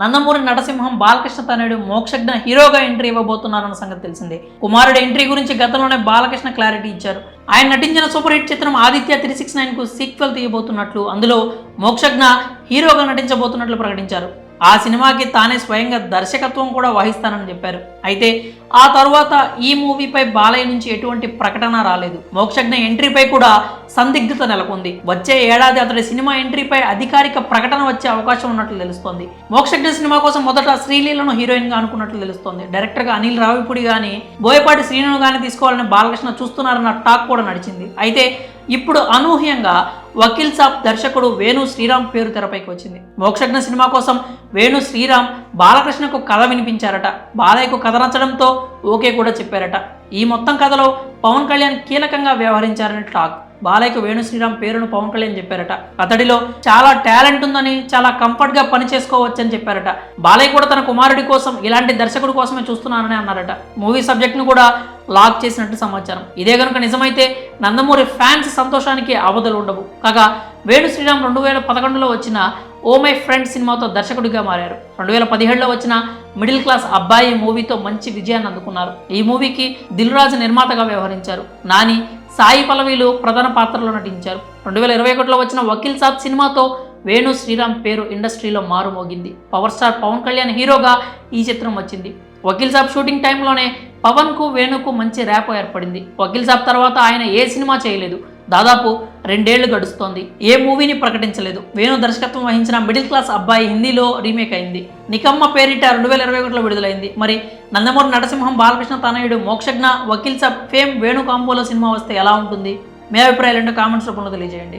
నందమూరి నరసింహం బాలకృష్ణ తనయుడు మోక్షజ్ఞ హీరోగా ఎంట్రీ ఇవ్వబోతున్నారన్న సంగతి తెలిసిందే. కుమారుడి ఎంట్రీ గురించి గతంలోనే బాలకృష్ణ క్లారిటీ ఇచ్చారు. ఆయన నటించిన సూపర్ హిట్ చిత్రం ఆదిత్య 369 కు సీక్వెల్ తీయబోతున్నట్లు, అందులో మోక్షజ్ఞ హీరోగా నటించబోతున్నట్లు ప్రకటించారు. ఆ సినిమాకి తానే స్వయంగా దర్శకత్వం కూడా వహిస్తానని చెప్పారు. అయితే ఆ తరువాత ఈ మూవీపై బాలయ్య నుంచి ఎటువంటి ప్రకటన రాలేదు. మోక్షజ్ఞ ఎంట్రీపై కూడా సందిగ్ధత నెలకొంది. వచ్చే ఏడాది అతడి సినిమా ఎంట్రీపై అధికారిక ప్రకటన వచ్చే అవకాశం ఉన్నట్లు తెలుస్తోంది. మోక్షజ్ఞ సినిమా కోసం మొదట శ్రీలీలను హీరోయిన్ గా అనుకున్నట్లు తెలుస్తోంది. డైరెక్టర్ గా అనిల్ రావిపూడి గాని, బోయపాటి శ్రీను గాని తీసుకోవాలని బాలకృష్ణ చూస్తున్నారన్న టాక్ కూడా నడిచింది. అయితే ఇప్పుడు అనూహ్యంగా వకీల్ సాబ్ దర్శకుడు వేణు శ్రీరామ్ పేరు తెరపైకి వచ్చింది. మోక్షజ్ఞ సినిమా కోసం వేణు శ్రీరామ్ బాలకృష్ణకు కథ వినిపించారట. బాలయ్యకు కథ నచ్చడంతో ఓకే కూడా చెప్పారట. ఈ మొత్తం కథలో పవన్ కళ్యాణ్ కీలకంగా వ్యవహరించారని టాక్. బాలయ్యకు వేణు శ్రీరామ్ పేరును పవన్ కళ్యాణ్ చెప్పారట. అతడిలో చాలా టాలెంట్ ఉందని, చాలా కంఫర్ట్ గా పని చేసుకోవచ్చని చెప్పారట. బాలయ్య కూడా తన కుమారుడి కోసం ఇలాంటి దర్శకుడి కోసమే చూస్తున్నానని అన్నారట. మూవీ సబ్జెక్ట్ ను కూడా లాక్ చేసినట్టు సమాచారం. ఇదే కనుక నిజమైతే నందమూరి ఫ్యాన్స్ సంతోషానికి అవధులు ఉండవు. కాగా వేణు శ్రీరామ్ 2011లో వచ్చిన ఓ మై ఫ్రెండ్ సినిమాతో దర్శకుడిగా మారారు. 2017లో వచ్చిన మిడిల్ క్లాస్ అబ్బాయి మూవీతో మంచి విజయాన్ని అందుకున్నారు. ఈ మూవీకి దిల్ రాజు నిర్మాతగా వ్యవహరించారు. నాని, సాయి పల్లవిలు ప్రధాన పాత్రలో నటించారు. 2021లో వచ్చిన వకీల్ సాబ్ సినిమాతో వేణు శ్రీరామ్ పేరు ఇండస్ట్రీలో మారుమోగింది. పవర్ స్టార్ పవన్ కళ్యాణ్ హీరోగా ఈ చిత్రం వచ్చింది. వకీల్ సాబ్ షూటింగ్ టైంలోనే పవన్ కు వేణుకు మంచి ర్యాప్ ఏర్పడింది. వకీల్ సాబ్ తర్వాత ఆయన ఏ సినిమా చేయలేదు. దాదాపు 2 ఏళ్లు గడుస్తోంది. ఏ మూవీని ప్రకటించలేదు. వేణు దర్శకత్వం వహించిన మిడిల్ క్లాస్ అబ్బాయి హిందీలో రీమేక్ అయింది. నికమ్మ పేరిట 2021లో విడుదలైంది. మరి నందమూరి నరసింహం బాలకృష్ణ తనయుడు మోక్షజ్ఞ, వకీల్ సాబ్ ఫేమ్ వేణు కాంబోలో సినిమా వస్తే ఎలా ఉంటుంది? మీ అభిప్రాయాలు ఏంటో కామెంట్స్ రూపంలో తెలియజేయండి.